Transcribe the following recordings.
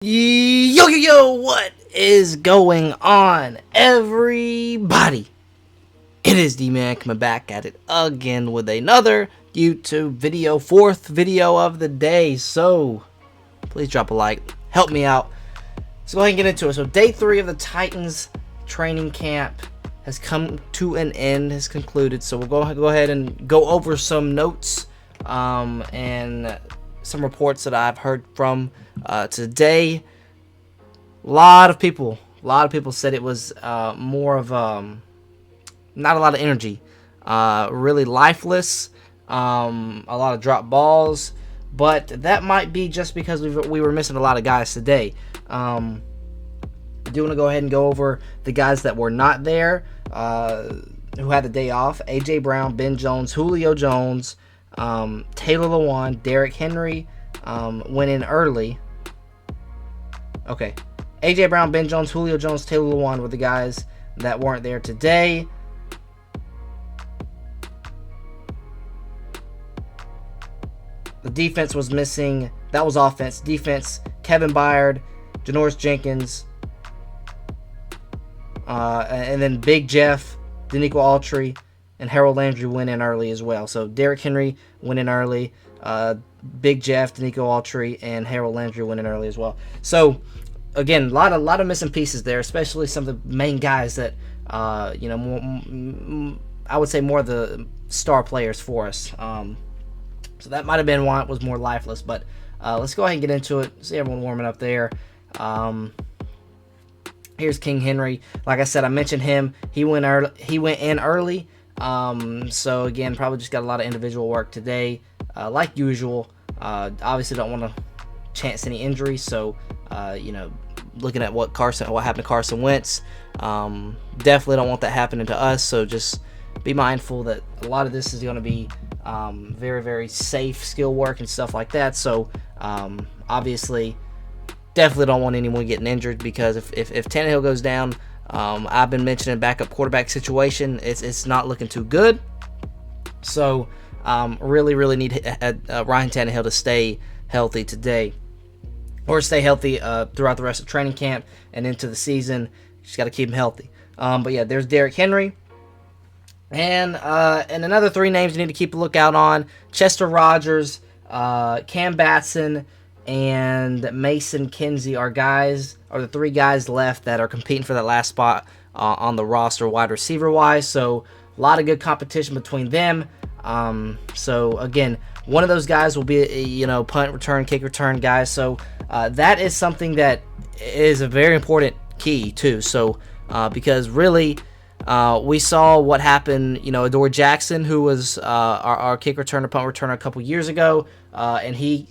Yo, what is going on, everybody? It is D-Man coming back at it again with another YouTube video, fourth video of the day. So, please drop a like, help me out. Let's go ahead and get into it. So, day 3 of the Titans training camp has come to an end, has concluded. So, we'll go ahead and go over some notes and some reports that I've heard from today. A lot of people said it was more of not a lot of energy, really lifeless, a lot of drop balls, but that might be just because we were missing a lot of guys today. I do want to go ahead and go over the guys that were not there, who had the day off. A.J. Brown, Ben Jones, Julio Jones, Taylor Lewan, Derrick Henry went in early. Okay, A.J. Brown, Ben Jones, Julio Jones, Taylor Lewan were the guys that weren't there today. The defense was missing. That was offense. Defense, Kevin Byard, Janoris Jenkins, and then Big Jeff, Danico Autry, and Harold Landry went in early as well. So Derrick Henry went in early. Big Jeff, Danico Autry, and Harold Landry went in early as well. So again, a lot of missing pieces there, especially some of the main guys that I would say more of the star players for us. So that might have been why it was more lifeless. But let's go ahead and get into it. See everyone warming up there. Here's King Henry. Like I said, I mentioned him. He went in early. So again, probably just got a lot of individual work today, like usual. Obviously, don't want to chance any injuries. So looking at what happened to Carson Wentz, definitely don't want that happening to us. So just be mindful that a lot of this is going to be very, very safe skill work and stuff like that. So obviously, definitely don't want anyone getting injured, because if Tannehill goes down, I've been mentioning backup quarterback situation. It's not looking too good. So really need Ryan Tannehill to stay healthy today, or stay healthy throughout the rest of training camp and into the season. Just got to keep him healthy. But yeah, there's Derrick Henry. And another 3 names you need to keep a lookout on: Chester Rogers, Cam Batson, and Mason Kinsey are the 3 guys left that are competing for that last spot on the roster wide receiver wise. So a lot of good competition between them. So again, one of those guys will be punt return, kick return guys. So that is something that is a very important key too. So because really, we saw what happened, Adore Jackson, who was our kick returner, punt returner a couple years ago, and he,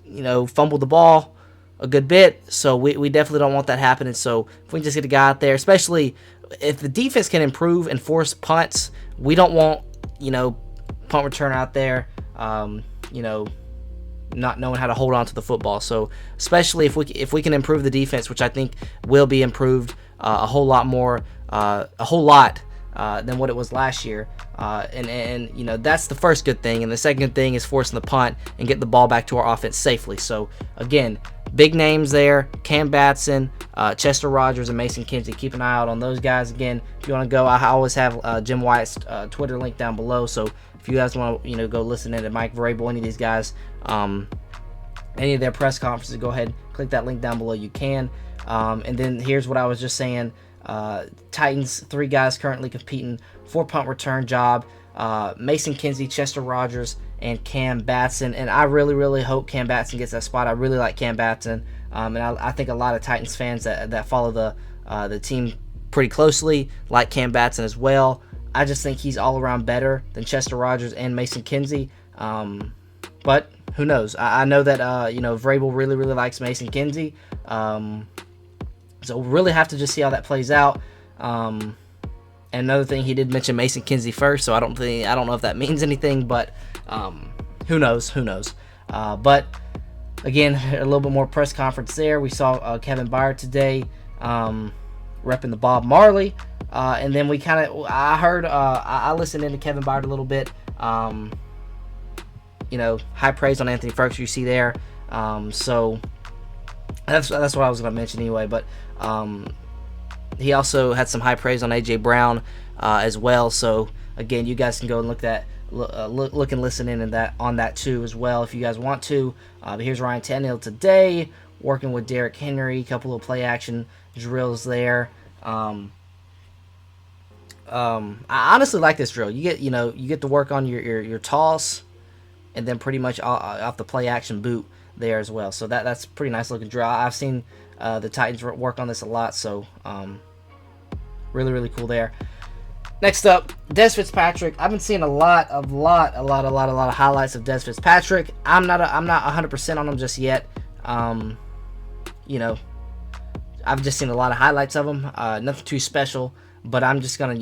fumbled the ball a good bit. So we definitely don't want that happening. So if we can just get a guy out there, especially if the defense can improve and force punts, we don't want, punt return out there, not knowing how to hold on to the football. So especially if we can improve the defense, which I think will be improved a whole lot than what it was last year, and that's the first good thing. And the second good thing is forcing the punt and getting the ball back to our offense safely. So again, big names there: Cam Batson, Chester Rogers, and Mason Kinsey. Keep an eye out on those guys. Again, if you want to go, I always have Jim Wyatt's Twitter link down below. So if you guys want to go listen in to Mike Vrabel, any of these guys, any of their press conferences, go ahead, click that link down below. You can. And then here's what I was just saying. Titans, 3 guys currently competing for punt return job: Mason Kinsey, Chester Rogers, and Cam Batson. And I really hope Cam Batson gets that spot. I really like Cam Batson, and I think a lot of Titans fans that follow the team pretty closely like Cam Batson as well. I just think he's all around better than Chester Rogers and Mason Kinsey. But who knows? I know that Vrabel really likes Mason Kinsey. So we'll really have to just see how that plays out. And another thing, he did mention Mason Kinsey first, so I don't know if that means anything, but who knows? But again, a little bit more press conference there. We saw Kevin Byard today, repping the Bob Marley, and then I heard, I listened into Kevin Byard a little bit. High praise on Anthony Ferguson, you see there. So That's what I was going to mention anyway. But he also had some high praise on A.J. Brown as well. So again, you guys can go and look and listen in on that too as well if you guys want to. But here's Ryan Tannehill today, working with Derrick Henry. A couple of play action drills there. I honestly like this drill. You get to work on your toss, and then pretty much off the play action boot there as well. So that's a pretty nice looking drill. I've seen the Titans work on this a lot. So really cool there. Next up, Des Fitzpatrick. I've been seeing a lot of highlights of Des Fitzpatrick. I'm not 100% on him just yet. I've just seen a lot of highlights of him. Nothing too special, but I'm just gonna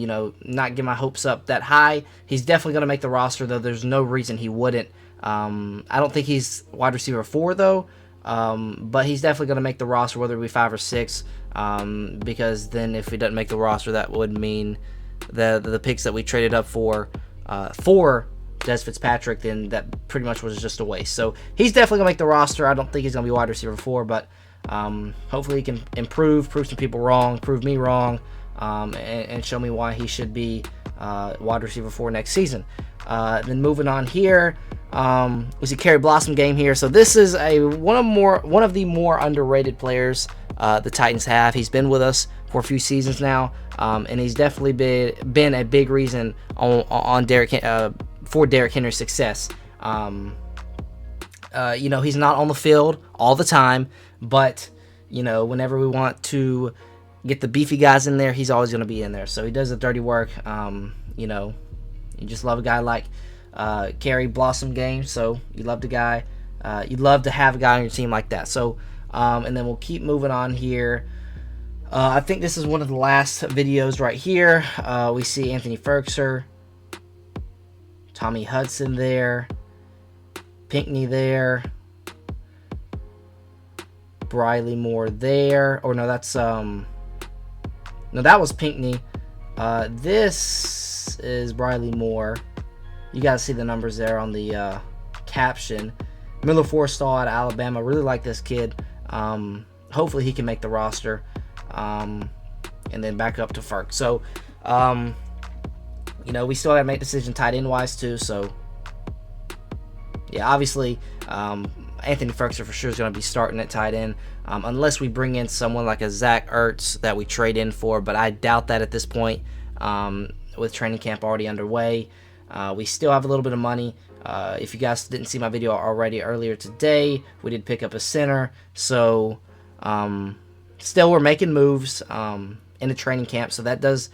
not get my hopes up that high. He's definitely gonna make the roster, though. There's no reason he wouldn't. I don't think he's wide receiver 4 though, but he's definitely gonna make the roster, whether it be 5 or 6. Because then if he doesn't make the roster, that would mean the picks that we traded up for Des Fitzpatrick, then that pretty much was just a waste. So he's definitely gonna make the roster. I don't think he's gonna be wide receiver 4, but hopefully he can prove some people wrong, prove me wrong, and show me why he should be wide receiver 4 next season. Then moving on here, we see Kerry Blossom game here. So this is one of the more underrated players the Titans have. He's been with us for a few seasons now, and he's definitely been a big reason for Derrick Henry's success. He's not on the field all the time, but whenever we want to get the beefy guys in there, he's always going to be in there. So he does the dirty work. You just love a guy like Kerry Blossom game. So you love the guy. You'd love to have a guy on your team like that. So and then we'll keep moving on here. I think this is one of the last videos right here. We see Anthony Ferguson, Tommy Hudson there, Pinckney there, Briley Moore there. Or no, that's no, that was Pinckney. This is Briley Moore. You guys see the numbers there on the caption. Miller Forrestall out of Alabama. Really like this kid. Hopefully he can make the roster. And then back up to Ferk. So, we still got to make decision tight end wise too. So, yeah, obviously, Anthony Ferguson for sure is going to be starting at tight end, unless we bring in someone like a Zach Ertz that we trade in for. But I doubt that at this point, with training camp already underway. We still have a little bit of money. If you guys didn't see my video already earlier today, we did pick up a center. So, still we're making moves in the training camp. So that does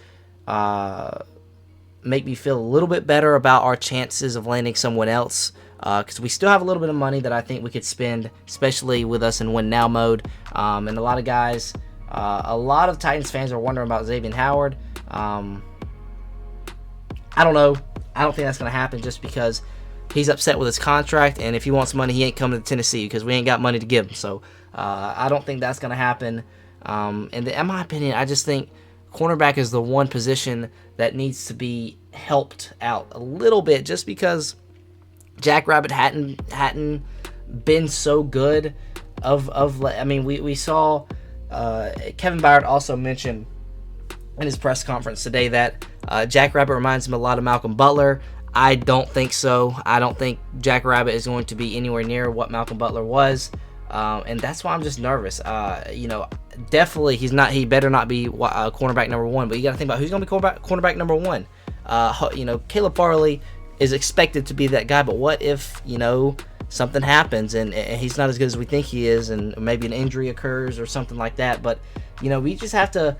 make me feel a little bit better about our chances of landing someone else. Because we still have a little bit of money that I think we could spend, especially with us in win now mode. And a lot of guys, a lot of Titans fans are wondering about Xavier Howard. I don't know. I don't think that's going to happen just because he's upset with his contract. And if he wants money, he ain't coming to Tennessee because we ain't got money to give him. So I don't think that's going to happen. And in my opinion, I just think cornerback is the one position that needs to be helped out a little bit just because Jack Rabbit hadn't been so good we saw Kevin Byard also mentioned in his press conference today that Jack Rabbit reminds him a lot of Malcolm Butler. I don't think so. I don't think Jack Rabbit is going to be anywhere near what Malcolm Butler was, and that's why I'm just nervous. Definitely he better not be cornerback number 1, but you got to think about who's going to be cornerback number 1. Caleb Farley is expected to be that guy, but what if something happens and he's not as good as we think he is, and maybe an injury occurs or something like that? But we just have to,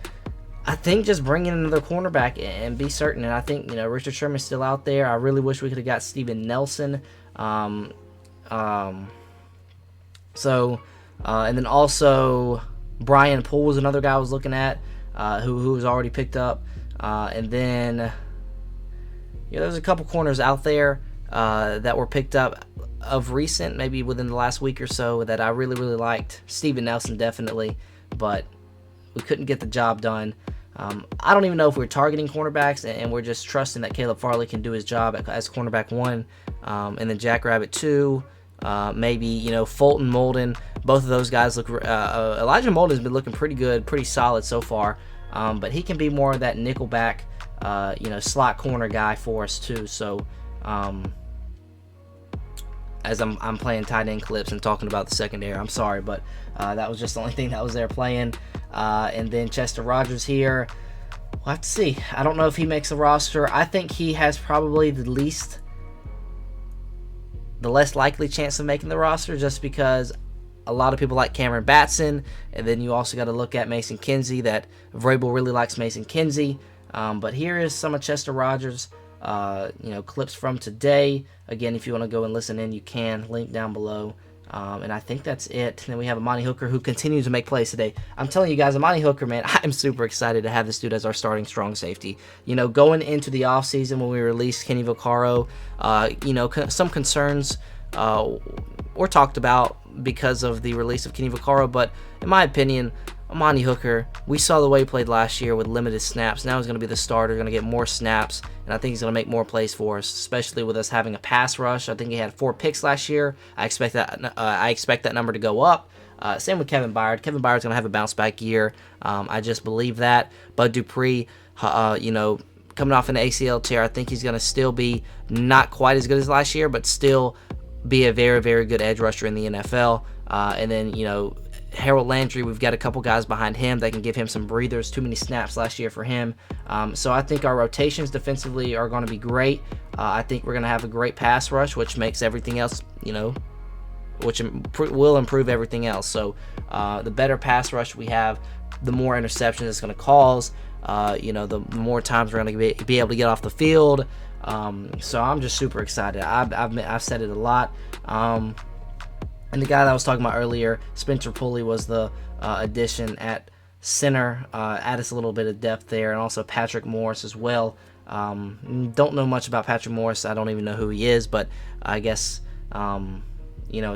I think, just bring in another cornerback and be certain. And I think Richard Sherman's still out there. I really wish we could have got Steven Nelson. And then also Brian Poole was another guy I was looking at, who was already picked up. And then there's a couple corners out there that were picked up of recent, maybe within the last week or so, that I really liked. Steven Nelson definitely, but we couldn't get the job done. I don't even know if we're targeting cornerbacks and we're just trusting that Caleb Farley can do his job as cornerback 1, and then Jack Rabbit 2. maybe, Fulton, Molden. Both of those guys look. Elijah Molden has been looking pretty good, pretty solid so far. But he can be more of that nickelback, slot corner guy for us too. So, as I'm playing tight end clips and talking about the secondary, I'm sorry, but that was just the only thing that was there playing. And then Chester Rogers here. We'll have to see. I don't know if he makes the roster. I think he has probably the less likely chance of making the roster, just because a lot of people like Cameron Batson, and then you also got to look at Mason Kinsey. That Vrabel really likes Mason Kinsey. But here is some of Chester Rogers' clips from today. Again, if you want to go and listen in, you can. Link down below. And I think that's it. Then we have Amani Hooker, who continues to make plays today. I'm telling you guys, Amani Hooker, man, I'm super excited to have this dude as our starting strong safety. Going into the offseason when we released Kenny Vaccaro, some concerns were talked about because of the release of Kenny Vaccaro, but in my opinion, Amani Hooker, we saw the way he played last year with limited snaps. Now he's going to be the starter, going to get more snaps, and I think he's going to make more plays for us, especially with us having a pass rush. I think he had 4 picks last year. I expect that number to go up. Same with Kevin Byard. Kevin Byard's going to have a bounce back year. I just believe that. Bud Dupree, coming off an ACL tear, I think he's going to still be not quite as good as last year, but still be a very, very good edge rusher in the NFL. And then, Harold Landry, we've got a couple guys behind him that can give him some breathers. Too many snaps last year for him. So I think our rotations defensively are going to be great. I think we're going to have a great pass rush, which makes everything else, which will improve everything else. So the better pass rush we have, the more interceptions it's going to cause. The more times we're going to be able to get off the field. So I'm just super excited. I've said it a lot. And the guy that I was talking about earlier, Spencer Pulley, was the addition at center. Add us a little bit of depth there, and also Patrick Morris as well. Don't know much about Patrick Morris. I don't even know who he is, but I guess, a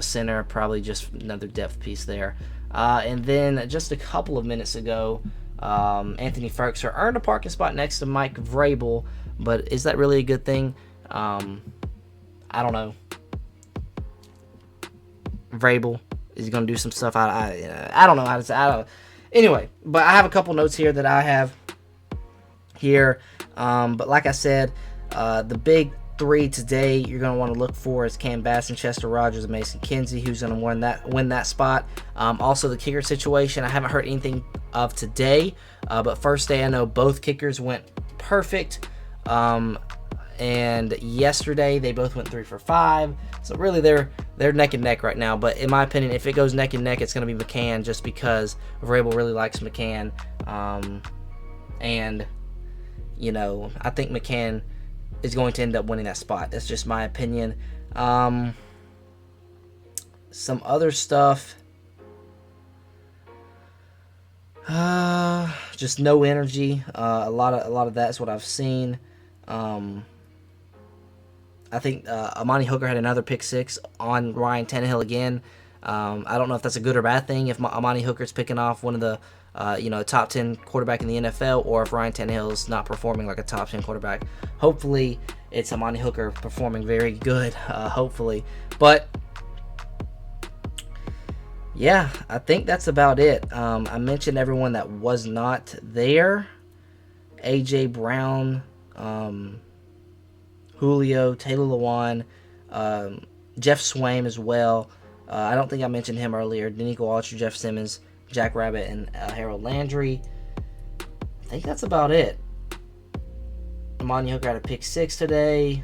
center, probably just another depth piece there. And then just a couple of minutes ago, Anthony Ferguson earned a parking spot next to Mike Vrabel, but is that really a good thing? I don't know. Vrabel is going to do some stuff. I don't know how to say. Anyway, but I have a couple notes here that I have here. But like I said, the big 3 today you're going to want to look for is Cam Batson, Chester Rogers, and Mason Kinsey, who's going to win that spot. Also, the kicker situation, I haven't heard anything of today. But first day, I know both kickers went perfect. And yesterday they both went 3 for 5. So really they're neck and neck right now. But in my opinion, if it goes neck and neck, it's going to be McCann, just because Vrabel really likes McCann. And I think McCann is going to end up winning that spot. That's just my opinion. Some other stuff. Just no energy. A lot of that's what I've seen. I think Amani Hooker had another pick 6 on Ryan Tannehill again. I don't know if that's a good or bad thing, if Amani Hooker's picking off one of the top 10 quarterback in the NFL, or if Ryan Tannehill is not performing like a top 10 quarterback. Hopefully it's Amani Hooker performing very good, hopefully. But yeah, I think that's about it. I mentioned everyone that was not there. A.J. Brown, Julio, Taylor Lewan, Jeff Swaim as well. I don't think I mentioned him earlier. Danico Archer, Jeff Simmons, Jack Rabbit, and Harold Landry. I think that's about it. Amani Hooker had a pick 6 today.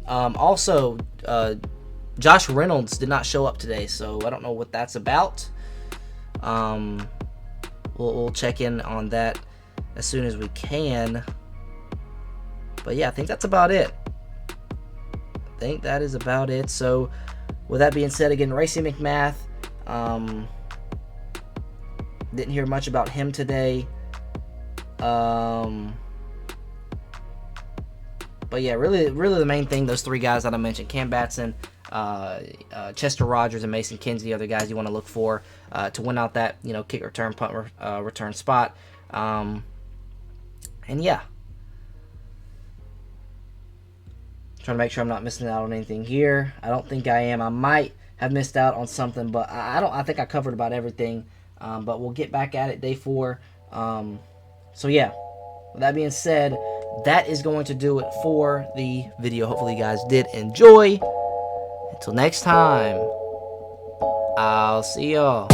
Also, Josh Reynolds did not show up today, so I don't know what that's about. We'll check in on that as soon as we can. But yeah, I think that's about it. I think that is about it. So with that being said, again, Racey McMath, didn't hear much about him today. But yeah, really the main thing, those 3 guys that I mentioned, Cam Batson, Chester Rogers, and Mason Kinsey, are the guys you want to look for to win out that kick return, punt return spot. And yeah, Trying to make sure I'm not missing out on anything here. I don't think I am. I might have missed out on something, but I don't. I think I covered about everything. But we'll get back at it day 4. So yeah. With that being said, that is going to do it for the video. Hopefully you guys did enjoy. Until next time, I'll see y'all.